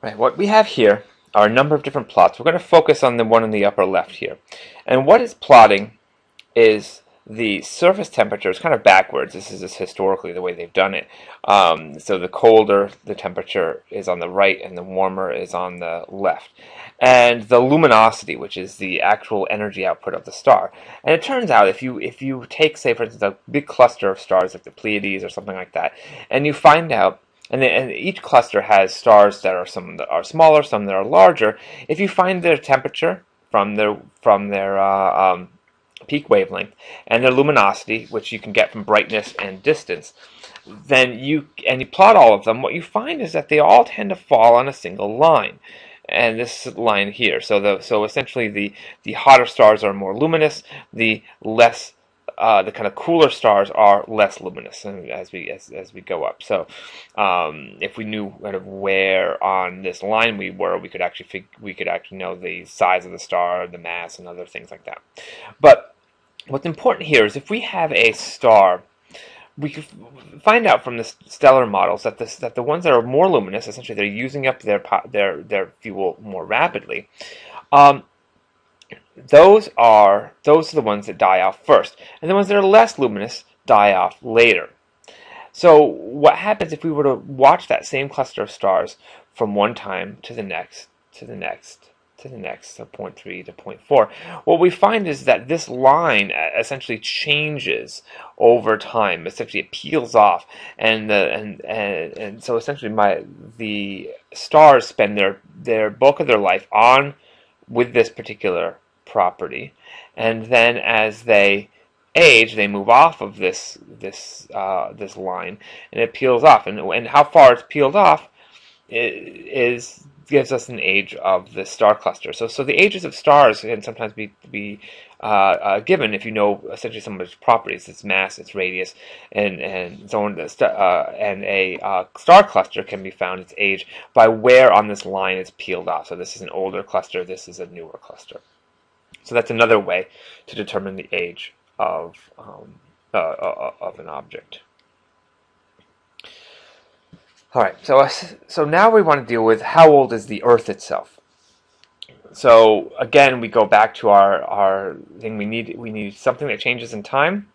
Right, what we have here are a number of different plots. We're going to focus on the one in the upper left here. And what it's plotting is the surface temperature. It's kind of backwards. This is just historically the way they've done it. So the colder the temperature is on the right and the warmer is on the left. And the luminosity, which is the actual energy output of the star. And it turns out if you take, say, for instance, a big cluster of stars like the Pleiades or something like that, and you find out and each cluster has stars that are some that are smaller, some that are larger. If you find their temperature from their peak wavelength and their luminosity, which you can get from brightness and distance, then you plot all of them. What you find is that they all tend to fall on a single line, and this line here. So essentially the hotter stars are more luminous. The kind of cooler stars are less luminous as we go up. So if we knew kind of where on this line we were, we could actually know the size of the star, the mass, and other things like that. But what's important here is if we have a star, we can find out from the stellar models that the ones that are more luminous, essentially they're using up their fuel more rapidly. Those are the ones that die off first, and the ones that are less luminous die off later. So what happens if we were to watch that same cluster of stars from one time to the next, to the next, to the next, so point 3 to point 4? What we find is that this line essentially changes over time. Essentially, it peels off, and so essentially, the stars spend their bulk of their life on with this particular property, and then as they age, they move off of this line, and it peels off. And how far it's peeled off gives us an age of the star cluster. So the ages of stars can sometimes be given if you know essentially some of its properties, its mass, its radius, and so on. And a star cluster can be found its age by where on this line it's peeled off. So this is an older cluster. This is a newer cluster. So that's another way to determine the age of an object. All right, so now we want to deal with how old is the Earth itself. So again, we go back to our thing. We need something that changes in time,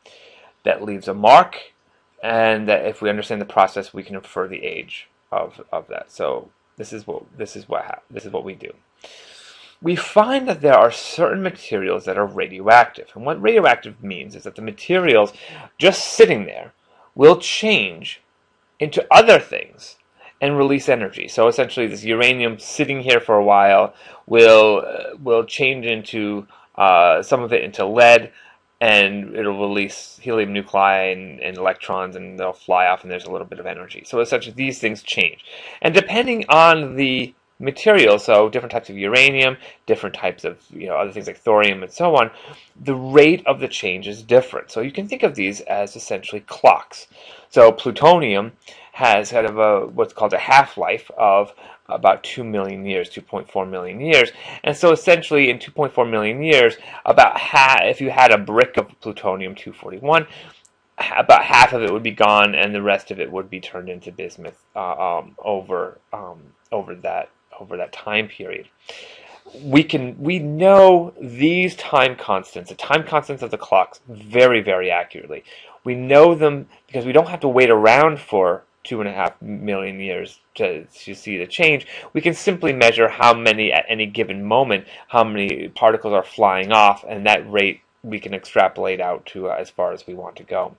that leaves a mark, and that if we understand the process, we can infer the age of that. So this is what we do. We find that there are certain materials that are radioactive. And what radioactive means is that the materials just sitting there will change into other things and release energy. So essentially this uranium sitting here for a while will change into some of it into lead, and it'll release helium nuclei and electrons, and they'll fly off, and there's a little bit of energy. So essentially these things change. And depending on the material, so different types of uranium, different types of other things like thorium and so on, the rate of the change is different. So you can think of these as essentially clocks. So plutonium has kind of what's called a half-life of about 2 million years, 2.4 million years. And so essentially in 2.4 million years, about half, if you had a brick of plutonium-241, about half of it would be gone, and the rest of it would be turned into bismuth over that time period. We know these time constants, the time constants of the clocks, very, very accurately. We know them because we don't have to wait around for 2.5 million years to see the change. We can simply measure how many at any given moment, how many particles are flying off, and that rate we can extrapolate out to as far as we want to go.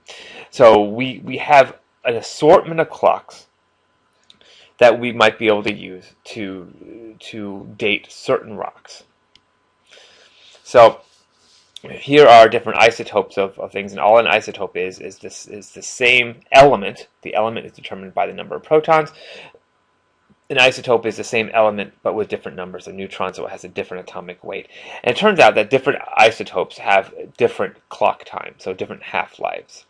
So we have an assortment of clocks that we might be able to use to date certain rocks. So here are different isotopes of things, and all an isotope is the same element. The element is determined by the number of protons. An isotope is the same element but with different numbers of neutrons, so it has a different atomic weight. And it turns out that different isotopes have different clock times, so different half-lives.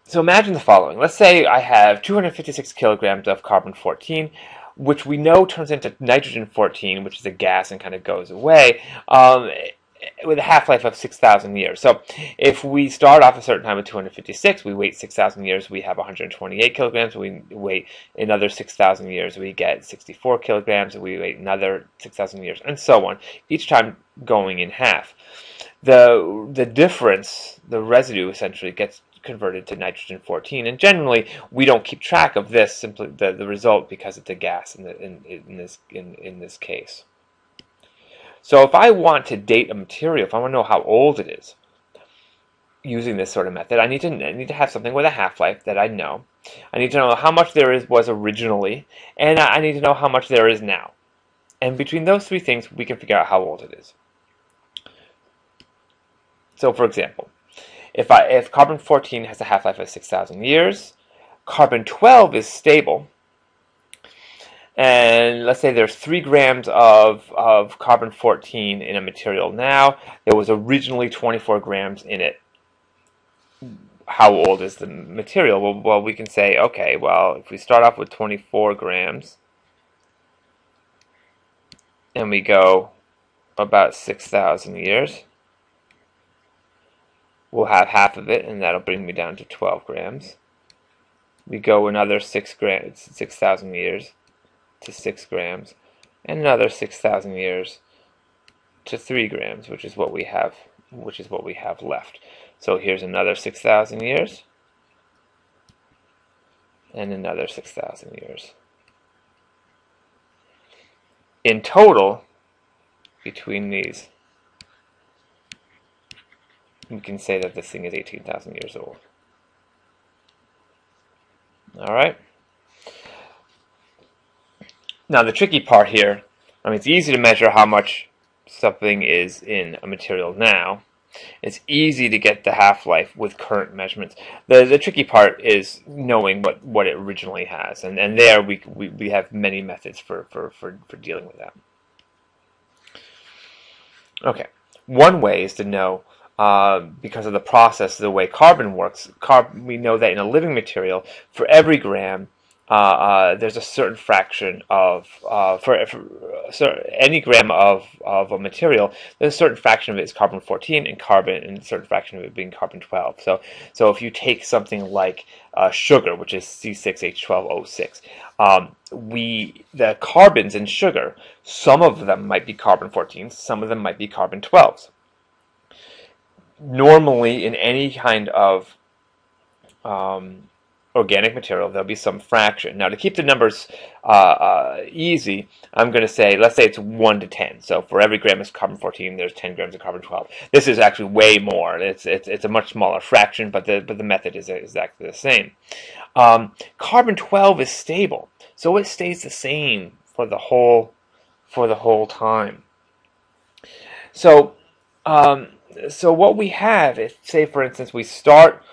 So imagine the following. Let's say I have 256 kilograms of carbon-14, which we know turns into nitrogen-14, which is a gas and kind of goes away. with a half-life of 6,000 years. So if we start off a certain time with 256, we wait 6,000 years, we have 128 kilograms. We wait another 6,000 years, we get 64 kilograms. We wait another 6,000 years, and so on, each time going in half. The difference, the residue, essentially gets converted to nitrogen 14, and generally we don't keep track of this, simply the result, because it's a gas in this case. So if I want to date a material, if I want to know how old it is, using this sort of method, I need to have something with a half-life that I know. I need to know how much there was originally, and I need to know how much there is now. And between those three things, we can figure out how old it is. So, for example, if carbon-14 has a half-life of 6,000 years, carbon-12 is stable, and let's say there's 3 grams of carbon-14 in a material now. There was originally 24 grams in it. How old is the material? Well, we can say, okay, well, if we start off with 24 grams, and we go about 6,000 years, we'll have half of it, and that'll bring me down to 12 grams. We go another 6,000 years to 6 grams, and another 6,000 years to 3 grams, which is what we have left. So here's another 6,000 years, and another 6,000 years. In total, between these, we can say that this thing is 18,000 years old. All right. Now the tricky part here, it's easy to measure how much something is in a material now. It's easy to get the half-life with current measurements. The tricky part is knowing what it originally has, and there we have many methods for dealing with that. Okay, one way is to know, because of the process, the way carbon works. We know that in a living material, for every gram, there's a certain fraction of for any gram of a material, there's a certain fraction of it is carbon-14 and a certain fraction of it being carbon-12. So if you take something like sugar, which is C6H12O6, the carbons in sugar, some of them might be carbon-14, some of them might be carbon-12s. Normally, in any kind of organic material, there'll be some fraction. Now, to keep the numbers easy, I'm going to say, let's say it's 1 to 10. So for every gram of carbon-14, there's 10 grams of carbon-12. This is actually way more. It's a much smaller fraction, but the method is exactly the same. Carbon-12 is stable, so it stays the same for the whole time. So what we have is, say for instance, we start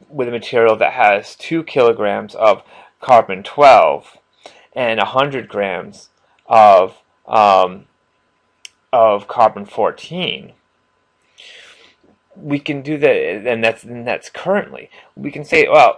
with a material that has 2 kilograms of carbon-12 and 100 grams of carbon-14. We can do that, and that's currently. We can say, well,